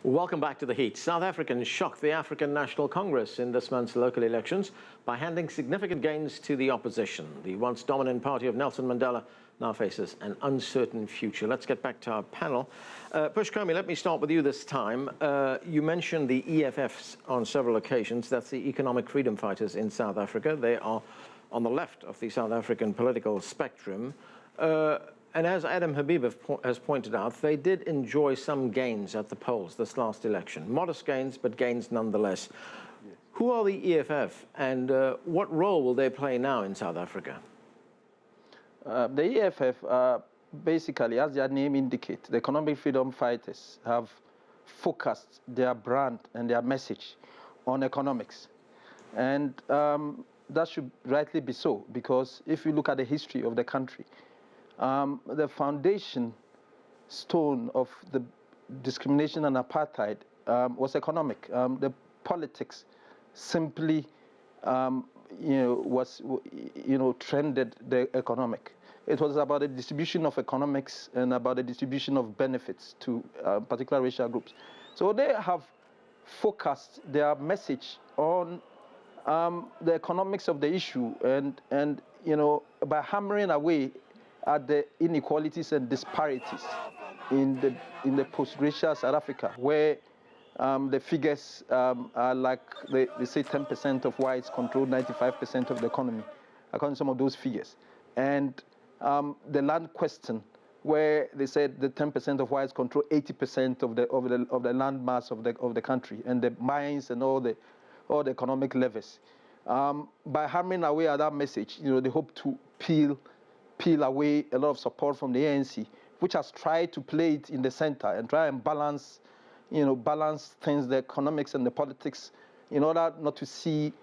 Welcome back to The Heat. South Africans shocked the African National Congress in this month's local elections by handing significant gains to the opposition. The once dominant party of Nelson Mandela now faces an uncertain future. Let's get back to our panel. Pusch Commey, let me start with you this time. You mentioned the EFFs on several occasions. That's the Economic Freedom Fighters in South Africa. They are on the left of the South African political spectrum. And as Adam Habib has pointed out, they did enjoy some gains at the polls this last election. Modest gains, but gains nonetheless. Yes. Who are the EFF and what role will they play now in South Africa? The EFF, basically, as their name indicates, the Economic Freedom Fighters have focused their brand and their message on economics. And that should rightly be so, because if you look at the history of the country, the foundation stone of the discrimination and apartheid was economic. The politics simply, trended the economic. It was about the distribution of economics and about the distribution of benefits to particular racial groups. So they have focused their message on the economics of the issue, and by hammering away at the inequalities and disparities in the post-racial South Africa, where the figures are like they say 10% of whites control 95% of the economy, according to some of those figures, and the land question, where they said the 10% of whites control 80% of the land mass of the country, and the mines and all the economic levers. By hammering away at that message, they hope to peel away a lot of support from the ANC, which has tried to play it in the center and try and balance things, the economics and the politics, in order not to see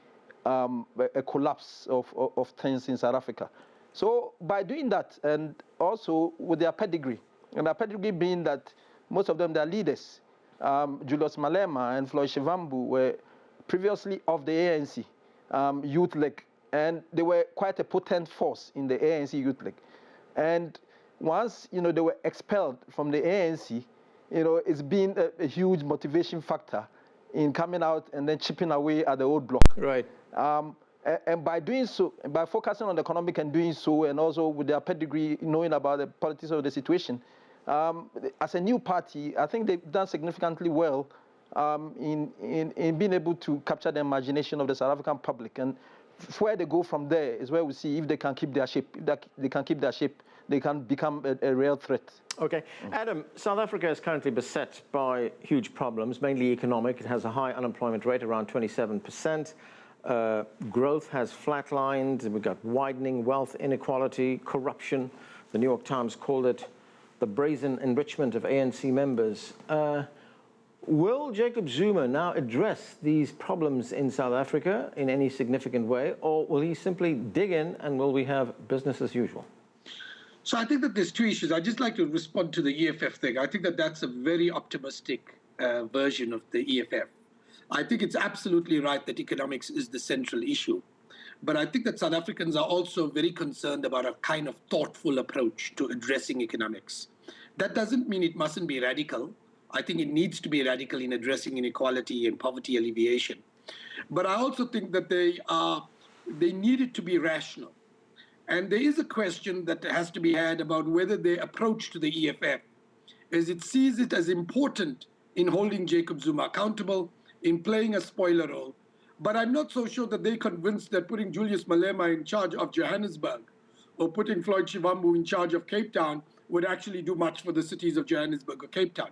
a collapse of things in South Africa. So by doing that, and also with their pedigree, and their pedigree being that most of them, their leaders, Julius Malema and Floyd Shivambu, were previously of the ANC Youth League, and they were quite a potent force in the ANC Youth League. And once they were expelled from the ANC, it's been a huge motivation factor in coming out and then chipping away at the old bloc. Right. And by doing so, by focusing on the economic and doing so, and also with their pedigree, knowing about the politics of the situation, as a new party, I think they've done significantly well in being able to capture the imagination of the South African public. And where they go from there is where we see if they can keep their shape. If they can keep their shape, they can become a real threat. Okay. Adam, South Africa is currently beset by huge problems, mainly economic. It has a high unemployment rate, around 27%. Growth has flatlined. We've got widening wealth inequality, corruption. The New York Times called it the brazen enrichment of ANC members. Will Jacob Zuma now address these problems in South Africa in any significant way, or will he simply dig in and will we have business as usual? So I think that there's two issues. I'd just like to respond to the EFF thing. I think that that's a very optimistic version of the EFF. I think it's absolutely right that economics is the central issue. But I think that South Africans are also very concerned about a kind of thoughtful approach to addressing economics. That doesn't mean it mustn't be radical. I think it needs to be radical in addressing inequality and poverty alleviation. But I also think that they need it to be rational. And there is a question that has to be had about whether their approach to the EFF, as it sees it as important in holding Jacob Zuma accountable, in playing a spoiler role. But I'm not so sure that they're convinced that putting Julius Malema in charge of Johannesburg or putting Floyd Shivambu in charge of Cape Town would actually do much for the cities of Johannesburg or Cape Town.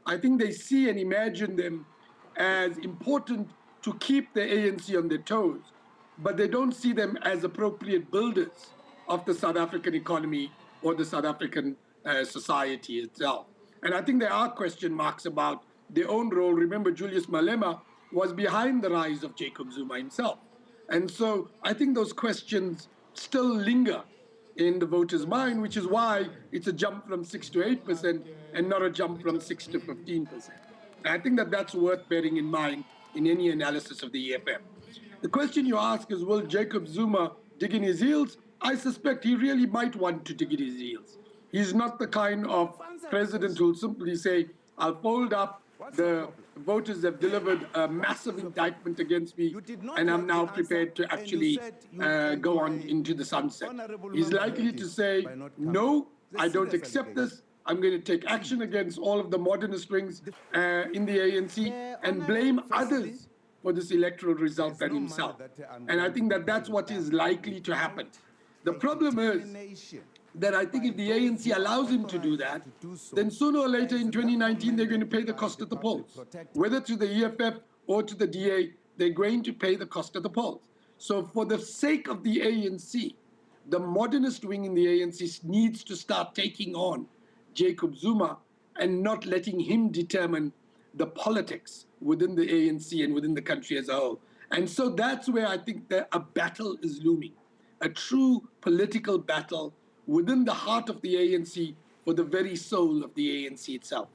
I think they see and imagine them as important to keep the ANC on their toes, but they don't see them as appropriate builders of the South African economy or the South African society itself. And I think there are question marks about their own role. Remember, Julius Malema was behind the rise of Jacob Zuma himself. And so I think those questions still linger in the voters' mind, which is why it's a jump from 6 to 8% and not a jump from 6 to 15%. And I think that that's worth bearing in mind in any analysis of the EFF. The question you ask is, will Jacob Zuma dig in his heels? I suspect he really might want to dig in his heels. He's not the kind of president who'll simply say, I'll fold up the voters have delivered a massive indictment against me, and I'm now prepared to actually go on into the sunset. He's likely to say, no, I don't accept this. I'm going to take action against all of the modernist wings in the ANC and blame others for this electoral result than himself. And I think that that's what is likely to happen. The problem is that I think if the ANC allows him to do that, then sooner or later in 2019, they're going to pay the cost at the polls. Whether to the EFF or to the DA, they're going to pay the cost at the polls. So for the sake of the ANC, the modernist wing in the ANC needs to start taking on Jacob Zuma and not letting him determine the politics within the ANC and within the country as a whole. And so that's where I think that a battle is looming, a true political battle within the heart of the ANC for the very soul of the ANC itself.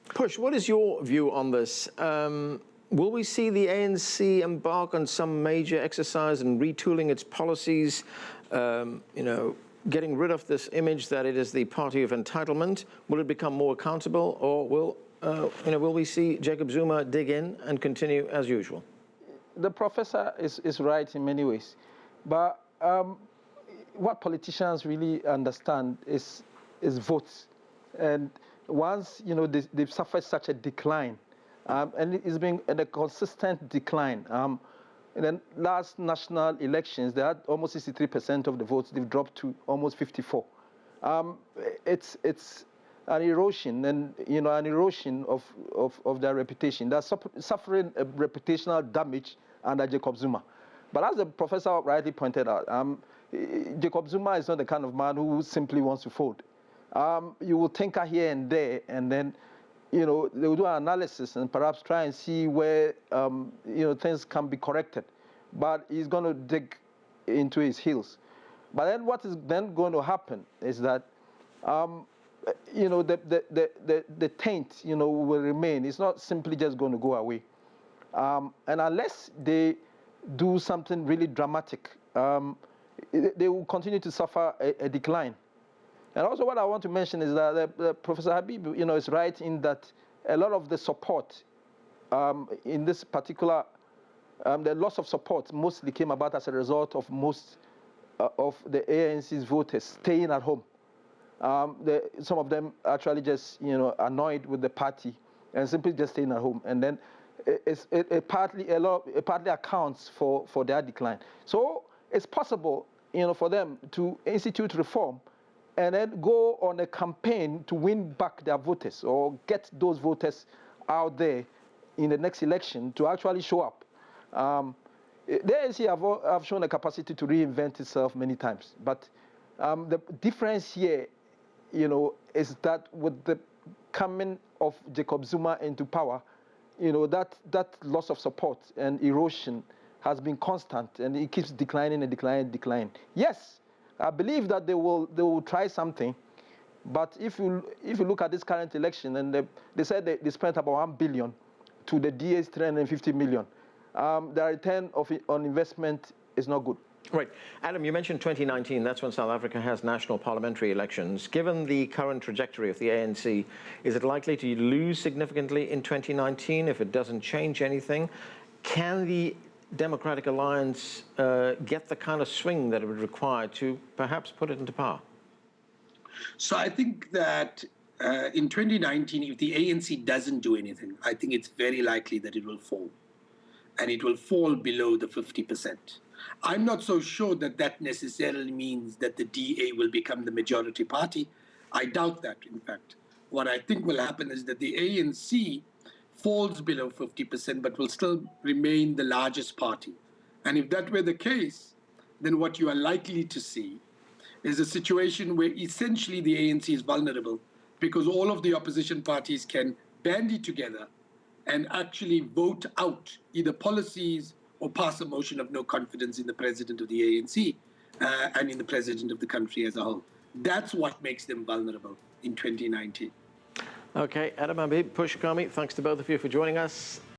Pusch, what is your view on this? Will we see the ANC embark on some major exercise in retooling its policies, getting rid of this image that it is the party of entitlement? Will it become more accountable, or will we see Jacob Zuma dig in and continue as usual? The professor is right in many ways, but what politicians really understand is votes, and once they've suffered such a decline, and it's been a consistent decline. In the last national elections, they had almost 63% of the votes. They've dropped to almost 54. It's an erosion, and an erosion of their reputation. They're suffering a reputational damage under Jacob Zuma. But as the professor rightly pointed out, Jacob Zuma is not the kind of man who simply wants to fold. You will tinker here and there, and then they will do an analysis and perhaps try and see where things can be corrected. But he's going to dig into his heels. But then what is then going to happen is that the taint will remain. It's not simply just going to go away. And unless they do something really dramatic, they will continue to suffer a decline. And also what I want to mention is that Professor Habib is right in that a lot of the support in this particular, the loss of support mostly came about as a result of most of the ANC's voters staying at home. Some of them actually just annoyed with the party and simply just staying at home. And then it partly accounts for their decline. So it's possible for them to institute reform and then go on a campaign to win back their voters or get those voters out there in the next election to actually show up. The ANC have shown a capacity to reinvent itself many times, but the difference here, is that with the coming of Jacob Zuma into power, that loss of support and erosion has been constant, and it keeps declining and declining. Yes, I believe that they will try something, but if you look at this current election, and they said they spent about 1 billion to the DA's 350 million, the return on investment is not good. Right. Adam, you mentioned 2019. That's when South Africa has national parliamentary elections. Given the current trajectory of the ANC, is it likely to lose significantly in 2019 if it doesn't change anything? Can the Democratic Alliance get the kind of swing that it would require to perhaps put it into power? So I think that in 2019, if the ANC doesn't do anything, I think it's very likely that it will fall. And it will fall below the 50%. I'm not so sure that that necessarily means that the DA will become the majority party. I doubt that, in fact. What I think will happen is that the ANC falls below 50%, but will still remain the largest party. And if that were the case, then what you are likely to see is a situation where essentially the ANC is vulnerable because all of the opposition parties can bandy together and actually vote out either policies or pass a motion of no confidence in the president of the ANC and in the president of the country as a whole. That's what makes them vulnerable in 2019. Okay, Adam, Habib, Pusch Commey, thanks to both of you for joining us.